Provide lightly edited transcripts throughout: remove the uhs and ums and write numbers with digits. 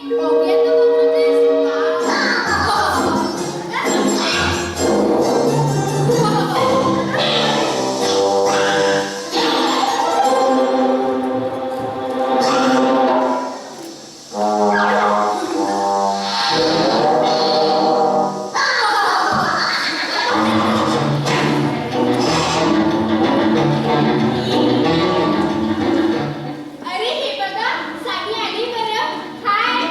बघूया तू बघतेस अरे हे बघा साडी आली बरं. हाय.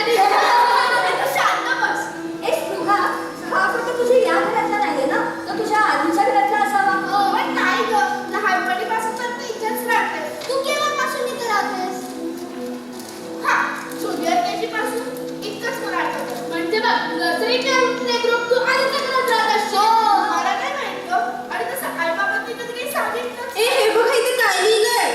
अरे तू शांत बस. ए स्पृहा, हा फोटो तुझ्या या घरातला नाहीये ना, तो तुझ्या आधीच्या घरातला असावा. पण नाही ग, लहानपणीपासून तर मी इथेच राहते. तू केव्हापासून इथे राहतेस? हा, ज्युनियर केजी पासून इतकंच मला आठवतं. म्हणजे बघ, नर्सरीच्या प्ले ग्रुप तू आधीच्या घरात राहत असशील. मला नाही माहित ग. आणि तसं आईबाबांनी कधी काही सांगितलं. ए हे बघा इथे काय लिहिलंय.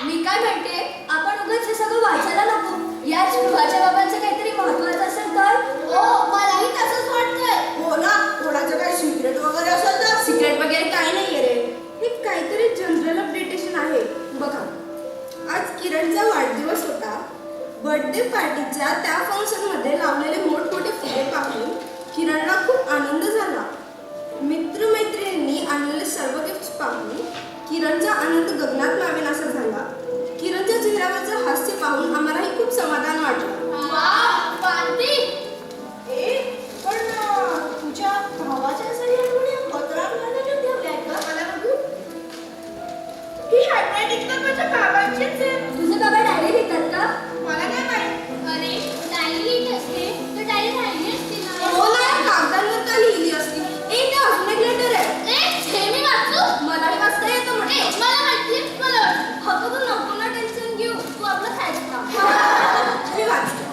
मी काय म्हणते, आपण उगाच हे सगळं वाचायला नको. या स्पृहाच्या बाबांचं काहीतरी महत्वाचं असेल तर. हो, मलाही तसंच वाटतंय. हो ना, कोणाचं काही सिक्रेट वगैरे असेल तर. सिक्रेट वगैरे काही नाहीये रे. हे काहीतरी जनरल अपडेटेशन आहे. बघा, आज किरणचा वाढदिवस होता. बर्थडे पार्टीच्या त्या फंक्शनमध्ये लावलेले मोठमोठे फुगे पाहून किरणला खूप आनंद झाला. मित्रमैत्रिणींनी आणलेले सर्व गिफ्ट्स पाहून किरणचा आनंद गगनात मावेनासा झाला. किरणच्या चेहऱ्यावरचं हास्य पाहून आम्हालाही खूप समाधान वाटलं. Wow, party. पण तुझ्या भावाच्या सही आठवणी पत्रांमध्ये ठेवल्या का? मला बघू. ही हँडरायटिंग तर माझ्या बाबांचीच आहे. तुझे बाबा डायरी लिहितात का? मला नाही माहित. अरे, डायरी लिहित असते तर डायरी राहिली असती ना. हो ना, कागदांवर का लिहिली असती. ते अजून एक लेटर आहे. हे मी वाचू. मलाही वाचता येतं म्हणे. मला माहिती, मला हक्क तू नको ना टेन्शन घेऊ. तू आपलं खायचं काम. मी वाचतो.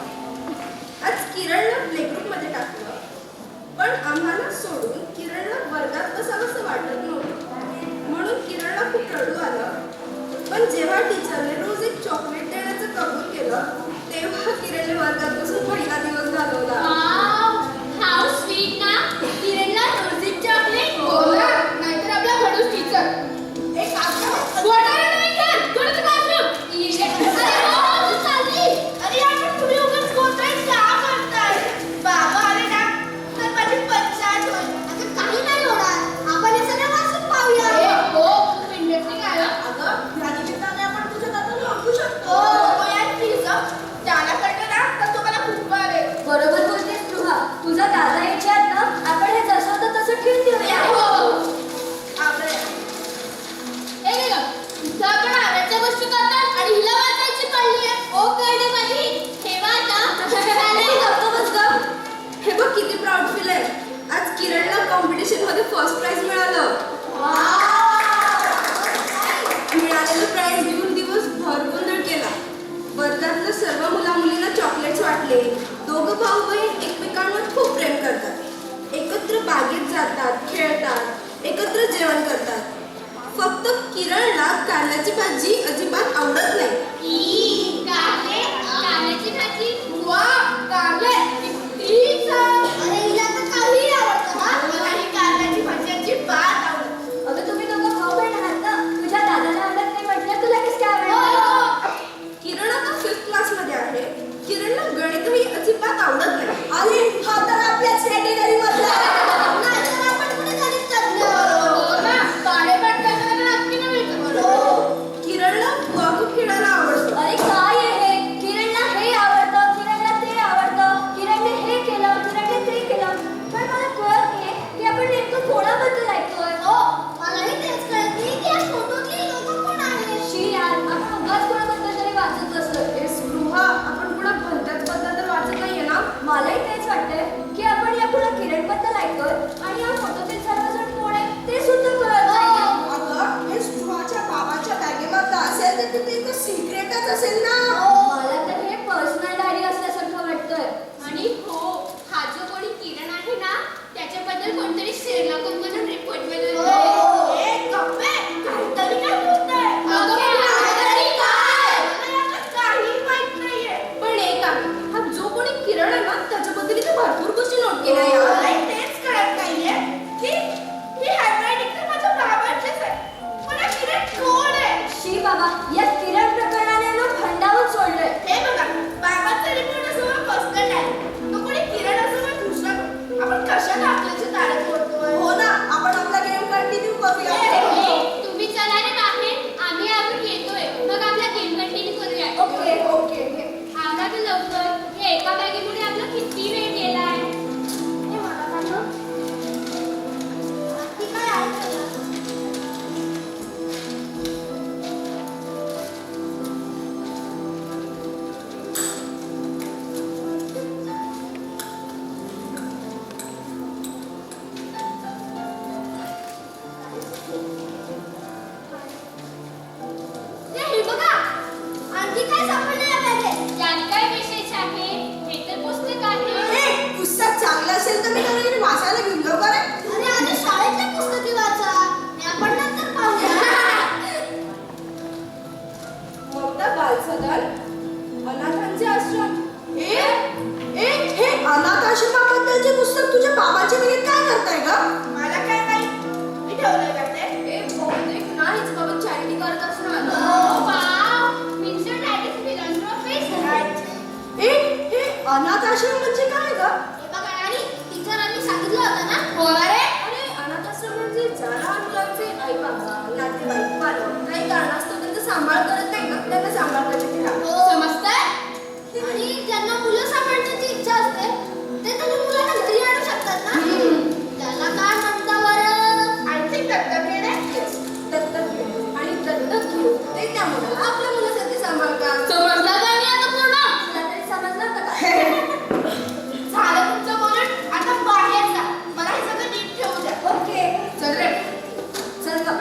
आज किरणला प्ले ग्रुपमध्ये टाकलं, पण आम्हाला सोडून किरणला वर्गात बसावंसं वाटत नव्हतं. म्हणून किरणला खूप रडू आलं. पण जेव्हा टीचरने रोज एक चॉकलेट देण्याचं कबूल केलं, तेव्हा किरणने वर्गात बसून पहिला दिवस घालवला. हाऊ स्वीट ना. किरणला रोजी चॉकलेट. हो ना, नाहीतर आपला खडूस टीचर. एक आग्रह वडाला नाही खात. कोणाचं बाथरूम? अरे हो, तू चालली. अरे आपण तुम्ही उगाच गोंधळ का करताय? बाबा आले ना तर माझी पंचायत होईल. आता काही नाही होणार. आपण हे सगळं वाचून पाहूया. हो, खूप इंटरेस्टिंग आहे. अगं, या निमित्ताने आपण तुझ्या दादाला ओळखू शकतो. हो, यार प्लीज. त्याला कळलं ना तर तुम्हाला खूप आवडेल. बरोबर बोलतेस स्पृहा. तुझा दादा याच्यात ना, आपण हे जसं होतं तसं ठेवून देऊया. आवडेल. हे घे गं. इथं आपण आवडत्या गोष्टी करतात आणि हिला वाचायची पडली आहे. ओ कळले माझी. ठेवा आता. ए, गप्प बस गं. हे बघ किती प्राऊड फील आहे. आज किरणला कॉम्पिटिशन मध्ये फर्स्ट प्राइज मिळालं. मिळालेलं प्राइज घेऊन दिवसभर गोंधळ केला. वर्गातल्या सर्व मुला-मुलींना चॉकलेट्स वाटले. दोघं भाऊ बहीण एकमेकांवर खूप प्रेम करतात. एकत्र बागेत जातात, खेळतात, एकत्र जेवण करतात. फक्त किरणला कारल्याची भाजी अजिबात आवडत नाही. कारल्याची भाजी. वा, कारले. किती छान. अरे हिला तर काहीही आवडतं. हा, मला ही कारल्याची भाजी अजिबात आवडत. अगं तुम्ही दोघं भाऊ बहीण आहात ना. तुझ्या दादाला आवडत नाही म्हटलं, तुला कसं काय आवडतं? किरण आता 5th क्लासमध्ये आहे. किरणला गणितही अजिबात आवडत नाही. अरे हा तर आपल्याच कॅटेगरी मधला आहे. नाहीतर आपण कुठे गणित तज्ञ. हो ना, काळेपाट करणाऱ्याला नक्की नाही मिळतं. किरणला वाहू खेळायला आवडतं. अरे काय आहे हे? किरणला हे आवडतं, किरणला ते आवडतं, किरणने हे केलं, किरणने ते केलं. पण मला कळत नाहीये की आपण नेमकं कोणाबद्दल ऐकतोय. मलाही तेच कळत नाही की या फोटोतली लोकं कोण आहेत. शी यार, आपण उगाच कोणाबद्दल तरी वाचत बसलोय. हे स्पृहा, आपण पुढे भलत्याच बद्दल तर वाचत नाहीये ना. मलाही तेच वाटतंय की आपण यापुढे किरणबद्दल ऐकतोय आणि या फोटोतील सर्वजण कोण आहे ते सुद्धा कळत नाहीये. अगं, हे स्पृहाच्या बाबाच्या बॅगेमध्ये असेल तर ते एक सिक्रेटच असेल ना. मला तर हे पर्सनल डायरी असल्यासारखं वाटतंय. आणि हो, हा जो कोणी किरण आहे ना त्याच्याबद्दल कोणतरी शेरलॉक होल्मचं रिपोर्ट बनवलंय. ए गप्पे, काहीतरी काय बोलताय? अगं काहीतरी काय? मला यातलं काही माहित नाहीये. पण एक आहे, हा जो कोणी किरण आहे ना त्याच्याबद्दल इथे भरपूर गोष्टी नोट केल्या यार. मलाही तेच कळत नाहीये की ही हँडरायटिंग तर माझ्या बाबांचीच आहे. पण हा किरण कोण आहे? शी बाबा, या किरण प्रकरणाने ना भंडावून सोडलंय. हे बघा, बाबांचा रिपोर्ट असो वा पर्सनल डायरी, तो कोणी किरण असो वा दुसरा कोण, आपण कशाला आपल्याची तारीफ करतोय? हो ना, आपण आपला गेम कंटिन्यू करूया. तुम्ही चला रे बाहेर, आम्ही अजून येतोय. मग आपला गेम कंटिन्यू करूया. ओके. ओके. आवरा तर लवकर. हे एका बॅगेमुळे आपला किती वेळ गेलाय. हे मला सांग. ती काय आहे? ग? मला काय माहित मी ठेवलंय का ते ए बहुतेक ना हिचं बाबा चॅरिटी करत असणार. Vincent that is philanthropist. ए हे अनाथ आश्रम म्हणजे काय ग? हे बघा राणी, टीचरांनी सांगितलं होतं ना. अरे अनाथ आश्रम म्हणजे ज्या लहान मुलांचे आई बाबा नातेवाईक पालक काही कारणास्तव त्यांचा सांभाळ करत नाही ना त्यांना सांभाळण्याचे ते राहतात. समजतंय? आणि ज्यांना मुलं सांभाळण्याची इच्छा असते ते त्यांच्या मुलांना घरी आणू शकतात ना. त्याला काय म्हणता बरं? आय थिंक दत्तक घेणे दत्तक घेऊन आणि दत्तक घेऊन ते त्या मुलाला आपल्या मुलासारखे सांभाळतात. समजला का मी आता पूर्ण? तुला तरी समजलं का काय? झालं तुमचं बोलून आता बाहेर जा मला हे सगळं नीट ठेवू द्या ओके चल रे चल ग.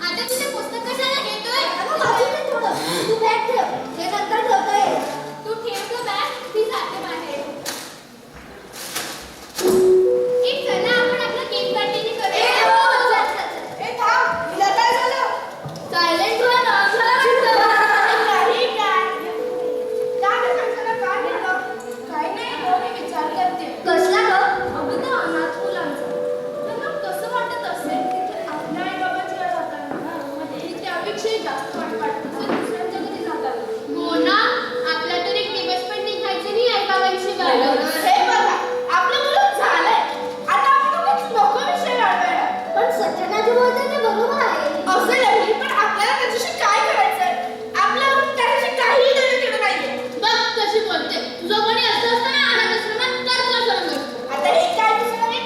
आता तुझे पुस्तक कशाला घेतोय? अगं वाचू दे थोडं. तू बॅग ठेव. हे नंतर ठेवता येईल. तू ठेव गं बॅग. ती जाते बाहेर. एक चला आपण आपलं गेम कंटिन्यू करूया. चल, चल, चल. ए थांब हिला काय झालं सायलेंट व्हा ना. मला वाटतं. काही काय काय रे संजना काय झालं काही नाही हो मी विचार करते कसला गं? अगं त्या अनाथ मुलांचा त्यांना कसं वाटत असेल तिथे आपल्या आई बाबाची वेळ जाताना मध्ये त्यापेक्षाही जास्त वाटत असेल दुसऱ्यांच्या घरी जाताना. हो ना. आपला तर एक दिवस पण निघायचं नाही आईबाबांशी बाहेर. हे बघा आपलं मुलं झालंय आता आपण उगाच नको विषय वाढवायला पण सज्जना जे बोलते ते बरोबर आहे. असं नाही पण आपल्याला त्याच्याशी काय करायचंय आपल्याला त्याच्याशी काहीही देणं घेणं नाहीये बघ कशी बोलते. तुझं कोणी असं असतं ना अनाथ आश्रमात तर तुला समजलं असतं. आता हे काय दिसलं नाही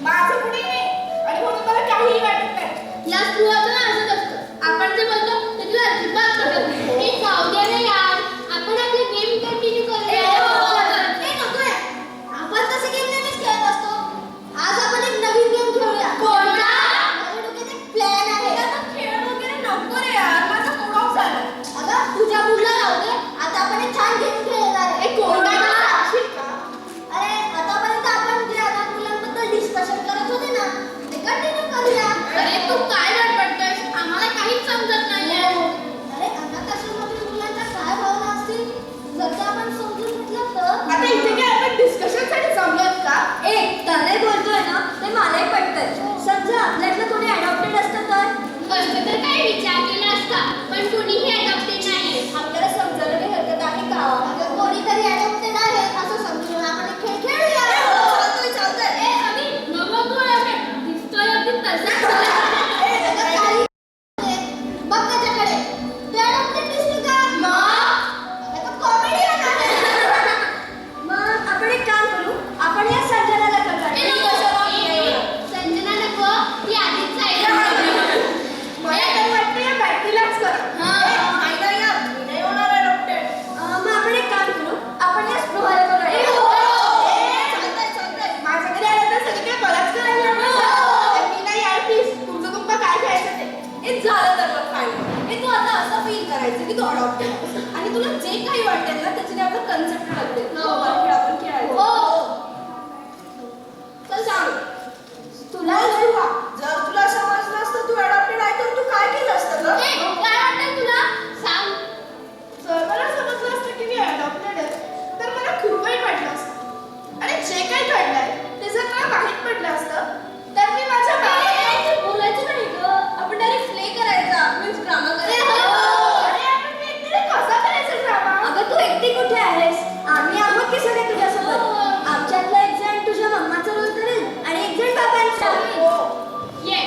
माझं कुणी नाही आणि म्हणून मला काहीही वाटत नाही या स्त्रियांचं ना असंच असतं. आपण जे बोलतो ते तुला अजिबात पटत नाही. हे जाऊ दे ना यार. आपण आपले गेम कंटिन्यू करूया. हे नको यार. आपण तसे गेम नेहमीच खेळत असतो. आज आपण एक नवीन गेम खेळूया. कोणता? माझ्या डोक्यात एक प्लॅन आहे. आता खेळ वगैरे नको रे यार माझा मूड ऑफ झाला. अगं तुझ्या मुलं राहू दे. आता आपण एक छान गेम खेळणार आहे. कोणता सांगशील का अरे आतापर्यंत आपण जे अनाथ मुलांबद्दल डिस्कशन करत होते ना ते कंटिन्यू करूया. अरे तू काय बडबडतोयस? आम्हाला काहीच समजत नाहीये. अरे अनाथ आश्रमातील मुलांच्या काय भावना असतील जर ते आपण समजून घेतलं तर. आता इथे काय आपण डिस्कशनसाठी जमलोत का ए त्याने बोलतोय ना ते मलाही पटतंय. समजा आपल्यातलं कोणी अडॉप्टेड असतं तर असं तर काय विचार केला असता पण कोणीही अडॉप्टेड नाहीये. आपल्याला समजायला काही हरकत आहे का? अगं कोणीतरी अडॉप्टेड आहे असं समजून आपण एक खेळ खेळूया. चालतंय चालतंय. ए अभी नको तू आहे दिसतोय अगदी तसाच काही बघ त्याच्याकडे ते अडॉप्टेड दिसतो का? मग कॉमेडी आहे. मग आपण एक काम करू आपण या संजनाला संजना नको ती आधीच आहे. मला तर वाटतं या बॅटरीलाच कर नाही नाही यार मी नाही होणार adopted. मग आपण एक काम करू आपण या स्पृहाला करूया. चालतंय चालतंय. माझ्या घरी आलं तर सगळी काय मलाच करायला लागणार. मी नाही यार प्लीज तुमचं तुमचं काय खायचं ते हे झालं तर मग फायनल. हे तू आता असं फील करायचं की तू अडॉप्टेड आणि तुला जे काही वाटेल ना त्याच्याने आपलं कन्सेप्ट बदलेल. खेळ आपण खेळायचं. चल सांग. तुला जर तुला समजलं असतं तू अडॉप्टेड आहे तर तू काय केलं असतं ग? काय वाटतंय तुला सांग. जर मला समजलं असतं की मी अडॉप्टेड आहे तर मला खूप वाईट वाटलं असतं आणि जे काही घडलंय ते जर मला माहीत पडलं असतं तर मी माझ्या बोलायचं नाही ग. आपण डायरेक्ट प्ले करायचा मीन्स ड्रामा करायचा. अरे आपण मी एकटीने कसा करायचा ड्रामा अगं तू एकटी कुठे आहेस? आम्ही आहोत की सगळे तुझ्यासोबत. आमच्यातला एक जण तुझ्या मम्माचा रोल करेल आणि एक जण बाबांचा. हो येस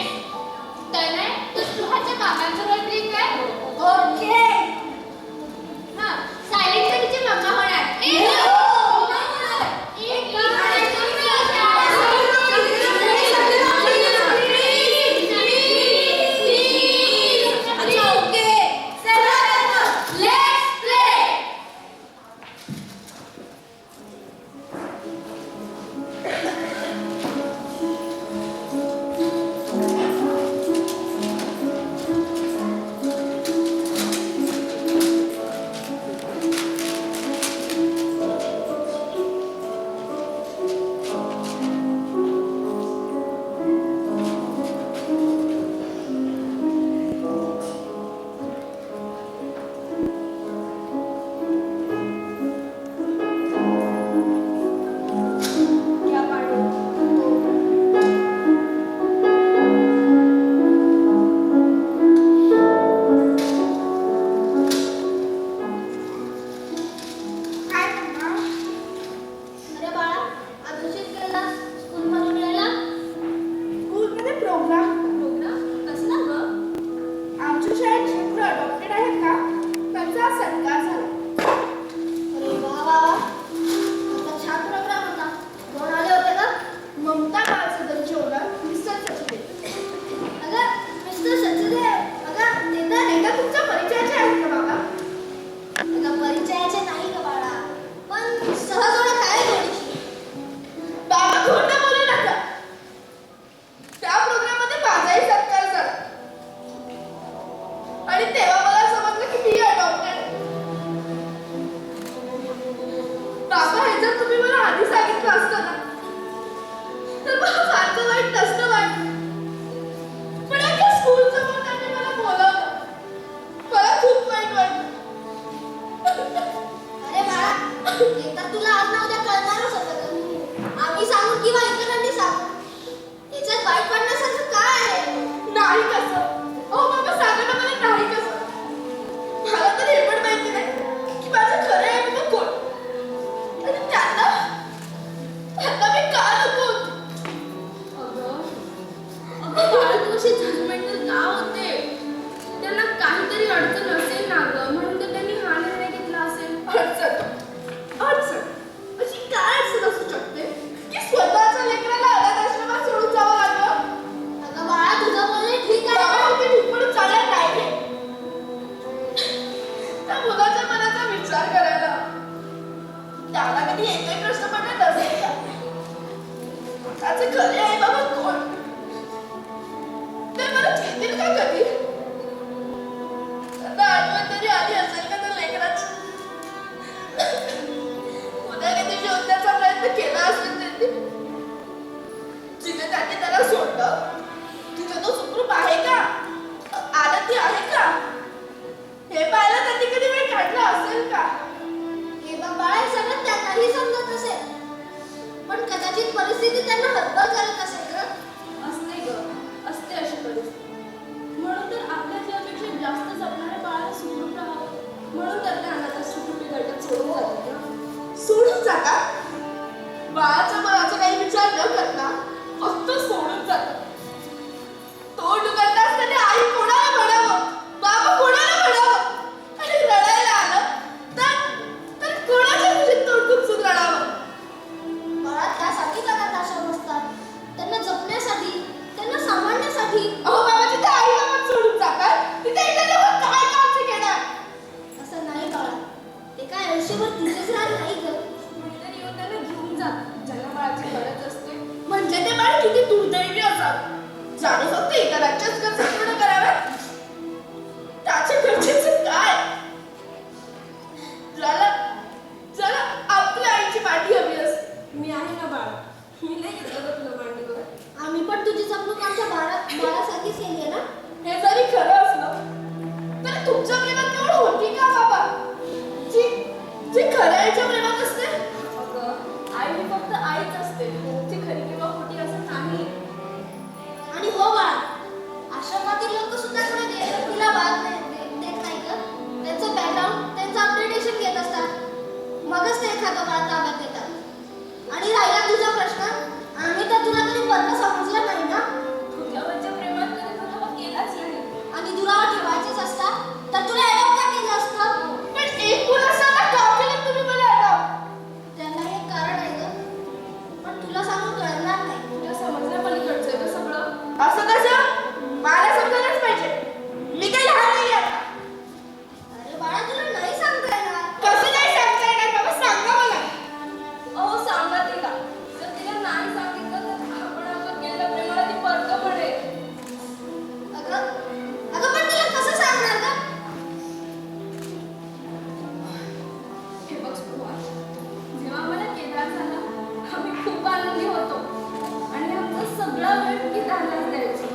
विचार करायला. त्याला कधी एकही प्रश्न पडला नसेल का? त्याचे खरे आई बाबा कोण? ते मला घेतील का कधी? त्यांना आठवण तरी आली असेल का त्या लेकराची? उद्या कधी शोधण्याचा प्रयत्न केला असेल त्यांनी. जिथे त्यांनी त्याला सोडलं तिथे तो सुखरूप आहे का? आनंदी आहे का? हे पाहायला त्यांनी कधी वेळ काढला असेल का? हे बाळा सगळं त्यांनाही समजत असेल, पण कदाचित परिस्थिती त्यांना हतबल करत असेल ग. असते ग, असते अशी परिस्थिती. म्हणून तर आपल्या जीवापेक्षा जास्त जपणाऱ्या बाळाला सुखरूप राहावं म्हणून तर त्या अनाथाश्रमी गटात सोडून जातात ना. सोडून जातात. बाळाच्या मनाचा काही विचार न करता फक्त सोडून जातात. तो डुकरता असताना आई कोणाला म्हणावं, बाबा कोणाला म्हणावं, आणि रडायला आलं तर कोणाच्या खुशीत तोंड खुपसून रडावं. बाळा त्यासाठीच अनाथाश्रम असतात, त्यांना जपण्यासाठी, त्यांना सांभाळण्यासाठी. अहो बाबा जिथे आई बाबा सोडून जातात तिथे इथे लोक काय काळजी घेणार? असं नाही बाळा, ते काय आयुष्यभर तिथेच राहत नाही ग. कुणीतरी येऊन त्याला घेऊन जात ज्यांना बाळाची गरज असते. म्हणजे ते बाळ किती दुर्दैवी असावं ज्याने फक्त इतरांच्याच गरजा पूर्ण कराव्यात. त्याच्या गरजेचे काय? ज्याला आपल्या आईची पाठी हवी असते. मी आहे ना बाळा, मी नाही घेतलं का तुला मांडीवर? आम्ही पण तुझी जपणूक आमच्या बाळासारखीच केली आहे ना. हे जरी खरं असलं तर तुमच्या प्रेमात तेवढं होती का बाबा जी खऱ्या आईच्या प्रेमात असते? अगं, आई ही फक्त आईच असते, ती खरी किंवा खोटी असं नाही. आणि हो बाळा, आश्रमातील लोक सुद्धा कोणी तिला बाळ देत नाही ग. त्यांचं बॅकग्राऊंड, त्यांचं अपडेटेशन घेत असतात, मगच ते एखादं बाळ ताब्यात देतात. आणि राहिला तुझा प्रश्न, आम्ही तर तुला कधी बंद समजलं नाही ना. तुझ्यावरच्या प्रेमात कधी दुरावा केलाच नाही. आणि दुरावा ठेवायचेच असतात तर तुला अडॉप्ट का केलं असतं? पण एक मुलं असताना का केलं तुम्ही मला adopt? त्याला एक कारण आहे ग, पण तुला सांगून कळणार नाही. तुझ्या समजण्या पलीकडचं आहे सगळं. असं कसं? मला समजायलाच पाहिजे. मी काही लहान नाही आहे. अरे बाळा, तुला नाही सांगता येणार. कसं नाही सांगता येणार बाबा? सांगा मला. अहो सांगा तिला. जर तिला नाही सांगितलं तर आपण केलेल्या प्रेमाला ती परक पडेल. अगं पण तिला कसं सांगणार ग? हे बघ सुहा, जेव्हा मला केदार झाला आम्ही खूप आनंदी होतो आणि आमचा सगळा वेळ केदारलाच द्यायचो.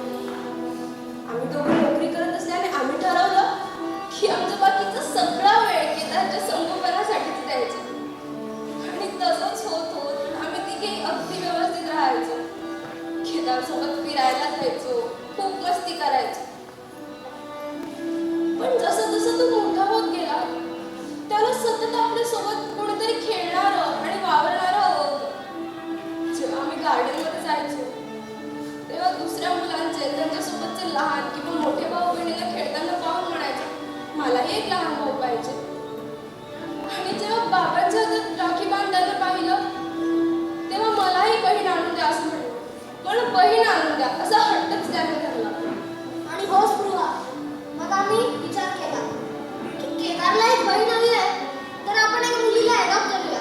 आम्ही दोघं नोकरी करत असल्याने आम्ही ठरवलं की आमचा बाकीचा सगळा वेळ केदारच्या संगोपनासाठीच द्यायचा. आणि तसंच होत होत आम्ही तिघे अगदी व्यवस्थित राहायचो. केदारसोबत फिरायला जायचो, खूप मस्ती करायचो. पण जसं जसं तो मोठा होत गेला त्याला सतत आपल्या सोबत कोणीतरी खेळणारं आणि वावरणारं हवं होतं. जेव्हा आम्ही गार्डनमध्ये जायचो तेव्हा दुसऱ्या मुलांचे, त्यांच्यासोबतचे लहान किंवा मोठे भाऊ बहिणीला खेळताना पाहून म्हणायचे, मलाही एक लहान भाऊ पाहिजे. आणि जेव्हा बाबांच्या हातात राखी बांधताना पाहिलं तेव्हा मलाही बहीण आणून द्या असं म्हटलं. म्हणून बहीण आणून द्या असा हट्टच त्याने धरला. आणि हो स्पृहा, मग आम्ही विचार केला की केदारला एक बहीण हवी आहे तर आपण एक मुलीला अडॉप्ट करूया.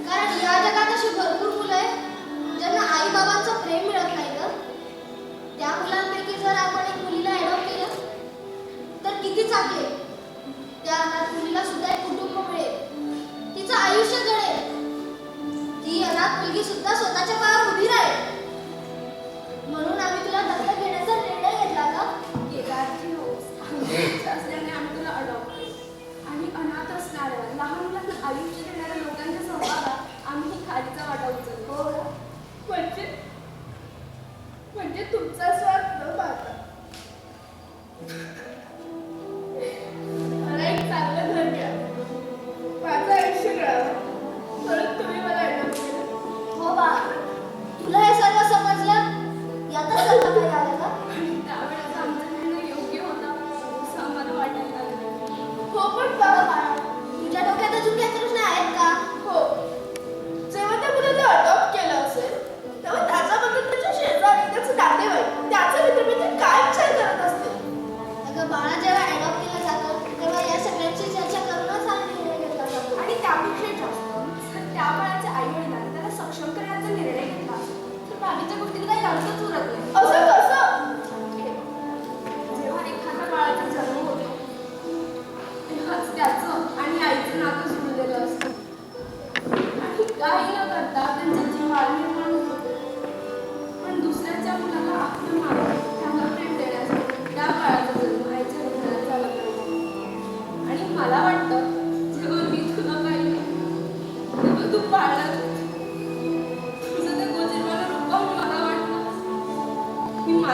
कारण या जगात अशी भरपूर मुलं आहेत ज्यांना आई बाबांचं प्रेम मिळत नाही ग. त्या मुलांपैकी जर आपण एक मुलीला अडॉप्ट केलं तर किती चांगले. त्या अनाथ मुलीला सुद्धा एक कुटुंब मिळेल, तिचं आयुष्य घडेल, ती अनाथ मुलगी सुद्धा स्वतःच्या पायावर उभी राहील. म्हणून आम्ही तुला दत्तक घेण्याचा निर्णय घेतला का? केदारची हौस असल्याने आम्ही तुला अडॉप्ट केलं. आणि अनाथ असणाऱ्या लहान मुलांना आयुष्य देणाऱ्या लोकांच्या सहभागात आम्ही खालीचा वाटा उचलतो. हो. म्हणजे तुमचा स्वार्थ न पाहता मला एक चांगलं घर द्या, माझं आयुष्य घडावं म्हणून तुम्ही मला adopt केलं. हो बा,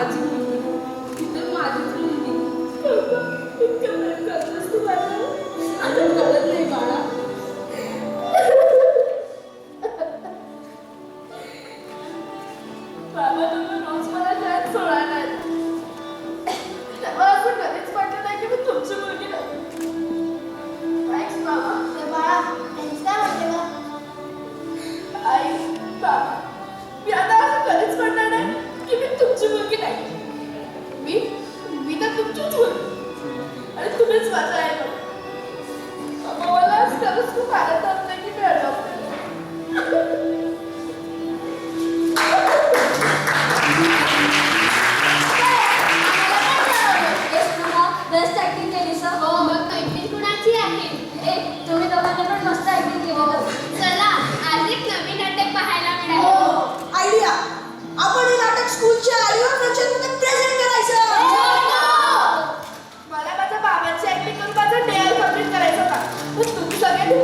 माझी मुलगी, ती तर माझीच मुलगी. इतकं प्रेम करतोस तू माझ्यावर? अजून कळत नाही बाळा. बाबा तुम्ही रोज मला शाळेत सोडायला येतात. तेव्हा असं कधीच वाटलं नाही की मी तुमची मुलगी नाही. थँक्स बाबा. ए बाळा, त्यांचं काय वाटते गं? आई, बाबा, मी आता असं कधीच म्हणणार नाही की मी तुमची मुलगी नाही. मी तर तुमचीच मुलगी आणि तुम्हीच माझा आई बाबा. बाबा मला आज खरंच खूप आनंद होतोय की मी अडॉप्ट बेस्ट ऍक्टिंग केली सर. हो मग ऍक्टिंग कुणाची आहे? तुम्ही दोघांनी पण मस्त ऍक्टिंग केली. चला आज एक नवीन नाटक पाहायला मिळालं. आयडिया, आपण हे नाटक स्कूलच्या आयुर्वेद फंक्शनमध्ये प्रेझेंट करायचं. मला माझ्या बाबांची ऍक्टिंग करून माझं डेअर कम्प्लीट करायचं होता. पण तुम्ही सगळ्यांनी